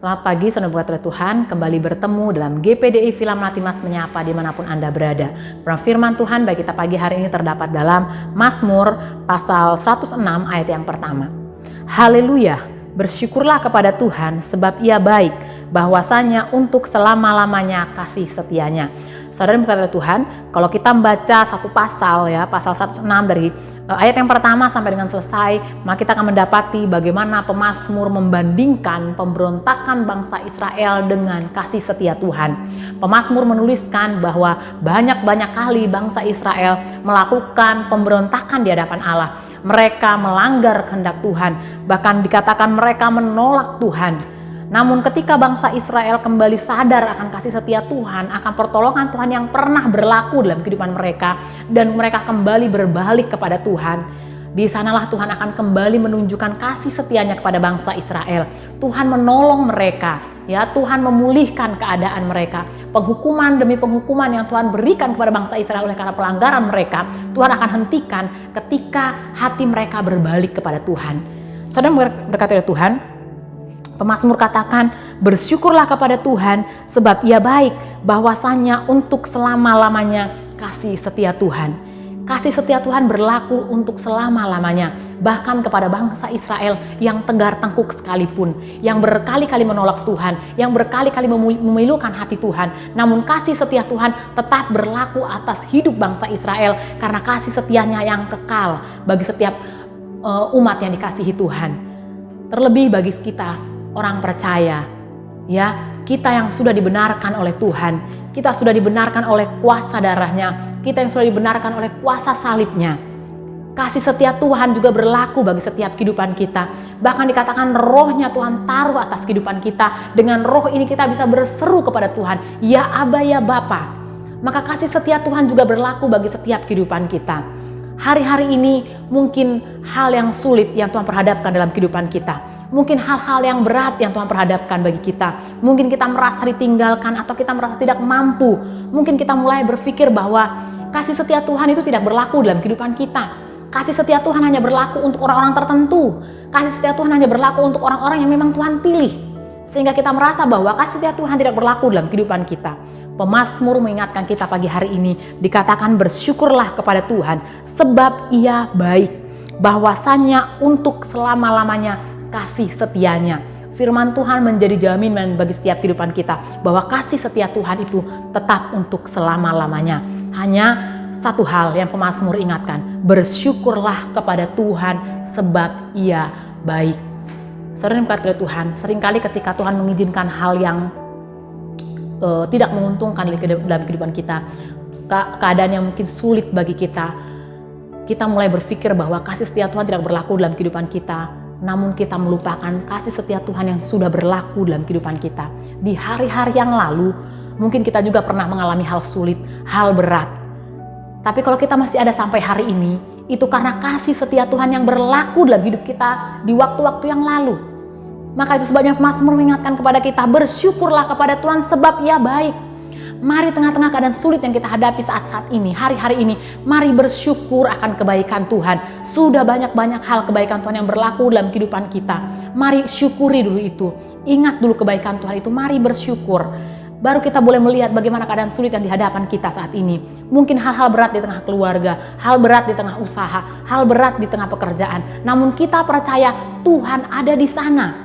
Selamat pagi, saudara berkat Tuhan. Kembali bertemu dalam GPDI Film Latimas Menyapa dimanapun Anda berada. Firman Tuhan bagi kita pagi hari ini terdapat dalam Mazmur pasal 106 ayat yang pertama. Haleluya, bersyukurlah kepada Tuhan sebab Ia baik, bahwasanya untuk selama-lamanya kasih setianya. Saudara berkat Tuhan, kalau kita membaca satu pasal pasal 106 dari ayat yang pertama sampai dengan selesai, maka kita akan mendapati bagaimana pemazmur membandingkan pemberontakan bangsa Israel dengan kasih setia Tuhan. Pemazmur menuliskan bahwa banyak-banyak kali bangsa Israel melakukan pemberontakan di hadapan Allah. Mereka melanggar kehendak Tuhan, bahkan dikatakan mereka menolak Tuhan. Namun ketika bangsa Israel kembali sadar akan kasih setia Tuhan, akan pertolongan Tuhan yang pernah berlaku dalam kehidupan mereka, dan mereka kembali berbalik kepada Tuhan, di sanalah Tuhan akan kembali menunjukkan kasih setianya kepada bangsa Israel. Tuhan menolong mereka, Tuhan memulihkan keadaan mereka. Penghukuman demi penghukuman yang Tuhan berikan kepada bangsa Israel oleh karena pelanggaran mereka, Tuhan akan hentikan ketika hati mereka berbalik kepada Tuhan. Saudara berkata oleh Tuhan, pemazmur katakan, bersyukurlah kepada Tuhan sebab Ia baik, bahwasanya untuk selama-lamanya kasih setia Tuhan. Kasih setia Tuhan berlaku untuk selama-lamanya, bahkan kepada bangsa Israel yang tegar tengkuk sekalipun, yang berkali-kali menolak Tuhan, yang berkali-kali memilukan hati Tuhan. Namun kasih setia Tuhan tetap berlaku atas hidup bangsa Israel karena kasih setianya yang kekal bagi setiap umat yang dikasihi Tuhan. Terlebih bagi kita orang percaya, kita yang sudah dibenarkan oleh Tuhan, kita sudah dibenarkan oleh kuasa darahnya, kita yang sudah dibenarkan oleh kuasa salibnya. Kasih setia Tuhan juga berlaku bagi setiap kehidupan kita. Bahkan dikatakan rohnya Tuhan taruh atas kehidupan kita. Dengan roh ini kita bisa berseru kepada Tuhan, ya Aba, ya Bapa. Maka kasih setia Tuhan juga berlaku bagi setiap kehidupan kita. Hari-hari ini mungkin hal yang sulit yang Tuhan perhadapkan dalam kehidupan kita. Mungkin hal-hal yang berat yang Tuhan perhadapkan bagi kita. Mungkin kita merasa ditinggalkan atau kita merasa tidak mampu. Mungkin kita mulai berpikir bahwa kasih setia Tuhan itu tidak berlaku dalam kehidupan kita. Kasih setia Tuhan hanya berlaku untuk orang-orang tertentu. Kasih setia Tuhan hanya berlaku untuk orang-orang yang memang Tuhan pilih. Sehingga kita merasa bahwa kasih setia Tuhan tidak berlaku dalam kehidupan kita. Pemazmur mengingatkan kita pagi hari ini, dikatakan bersyukurlah kepada Tuhan sebab Ia baik, bahwasanya untuk selama-lamanya kasih setianya. Firman Tuhan menjadi jaminan bagi setiap kehidupan kita bahwa kasih setia Tuhan itu tetap untuk selama-lamanya. Hanya satu hal yang pemazmur ingatkan, bersyukurlah kepada Tuhan sebab Ia baik. Saudara yang berkat Tuhan, seringkali ketika Tuhan mengizinkan hal yang tidak menguntungkan dalam kehidupan kita, keadaan yang mungkin sulit bagi kita, kita mulai berpikir bahwa kasih setia Tuhan tidak berlaku dalam kehidupan kita. Namun kita melupakan kasih setia Tuhan yang sudah berlaku dalam kehidupan kita. Di hari-hari yang lalu, mungkin kita juga pernah mengalami hal sulit, hal berat. Tapi kalau kita masih ada sampai hari ini, itu karena kasih setia Tuhan yang berlaku dalam hidup kita di waktu-waktu yang lalu. Maka itu sebabnya pemazmur mengingatkan kepada kita, bersyukurlah kepada Tuhan sebab Ia baik. Mari tengah-tengah keadaan sulit yang kita hadapi saat-saat ini, hari-hari ini, mari bersyukur akan kebaikan Tuhan. Sudah banyak-banyak hal kebaikan Tuhan yang berlaku dalam kehidupan kita. Mari syukuri dulu itu. Ingat dulu kebaikan Tuhan itu, mari bersyukur. Baru kita boleh melihat bagaimana keadaan sulit yang dihadapan kita saat ini. Mungkin hal-hal berat di tengah keluarga, hal berat di tengah usaha, hal berat di tengah pekerjaan. Namun kita percaya Tuhan ada di sana.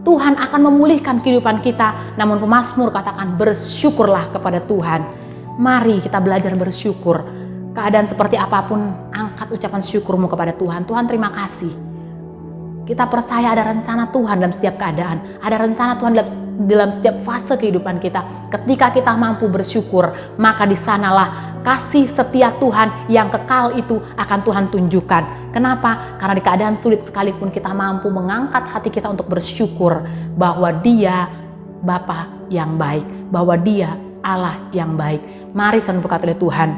Tuhan akan memulihkan kehidupan kita. Namun pemazmur katakan bersyukurlah kepada Tuhan. Mari kita belajar bersyukur. Keadaan seperti apapun, angkat ucapan syukurmu kepada Tuhan. Tuhan, terima kasih. Kita percaya ada rencana Tuhan dalam setiap keadaan. Ada rencana Tuhan dalam setiap fase kehidupan kita. Ketika kita mampu bersyukur, maka di sanalah kasih setia Tuhan yang kekal itu akan Tuhan tunjukkan. Kenapa? Karena di keadaan sulit sekalipun kita mampu mengangkat hati kita untuk bersyukur bahwa Dia Bapa yang baik, bahwa Dia Allah yang baik. Mari saudara berkat oleh Tuhan,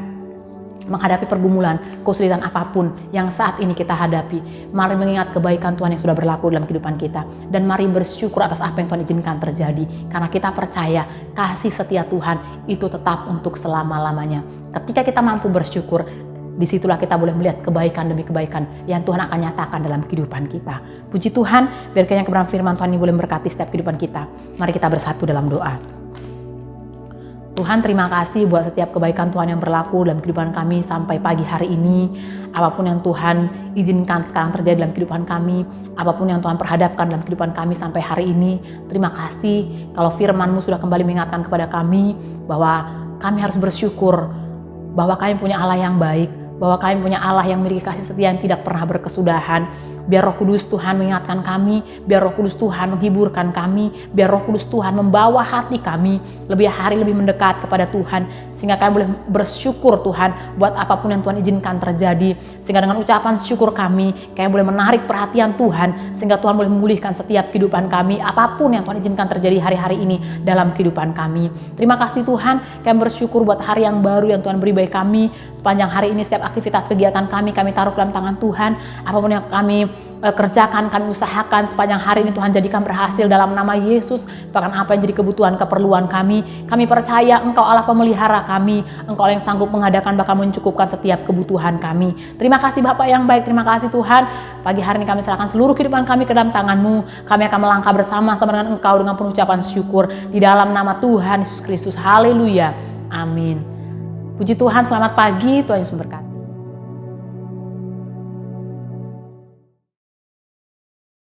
menghadapi pergumulan, kesulitan apapun yang saat ini kita hadapi, mari mengingat kebaikan Tuhan yang sudah berlaku dalam kehidupan kita, dan mari bersyukur atas apa yang Tuhan izinkan terjadi, karena kita percaya kasih setia Tuhan itu tetap untuk selama-lamanya. Ketika kita mampu bersyukur, disitulah kita boleh melihat kebaikan demi kebaikan yang Tuhan akan nyatakan dalam kehidupan kita. Puji Tuhan, biar kiranya kebenaran firman Tuhan ini boleh memberkati setiap kehidupan kita. Mari kita bersatu dalam doa. Tuhan, terima kasih buat setiap kebaikan Tuhan yang berlaku dalam kehidupan kami sampai pagi hari ini. Apapun yang Tuhan izinkan sekarang terjadi dalam kehidupan kami, apapun yang Tuhan perhadapkan dalam kehidupan kami sampai hari ini, terima kasih kalau firman-Mu sudah kembali mengingatkan kepada kami bahwa kami harus bersyukur bahwa kami punya Allah yang baik, bahwa kami punya Allah yang memiliki kasih setia yang tidak pernah berkesudahan. Biar Roh Kudus Tuhan mengingatkan kami, biar Roh Kudus Tuhan menghiburkan kami, biar Roh Kudus Tuhan membawa hati kami lebih hari lebih mendekat kepada Tuhan, sehingga kami boleh bersyukur Tuhan buat apapun yang Tuhan izinkan terjadi, sehingga dengan ucapan syukur kami boleh menarik perhatian Tuhan, sehingga Tuhan boleh memulihkan setiap kehidupan kami, apapun yang Tuhan izinkan terjadi hari-hari ini dalam kehidupan kami. Terima kasih Tuhan, kami bersyukur buat hari yang baru yang Tuhan beri bagi kami. Sepanjang hari ini setiap aktivitas kegiatan kami taruh dalam tangan Tuhan. Apapun yang kami kerjakan, kami usahakan sepanjang hari ini, Tuhan jadikan berhasil dalam nama Yesus. Bahkan apa yang jadi kebutuhan keperluan kami percaya Engkau Allah pemelihara kami, Engkau yang sanggup mengadakan bahkan mencukupkan setiap kebutuhan kami. Terima kasih Bapak yang baik, terima kasih Tuhan. Pagi hari ini kami serahkan seluruh kehidupan kami ke dalam tangan-Mu. Kami akan melangkah bersama-sama dengan Engkau dengan penuh ucapan syukur di dalam nama Tuhan Yesus Kristus. Haleluya, amin. Puji Tuhan, selamat pagi, Tuhan Yesus memberkati.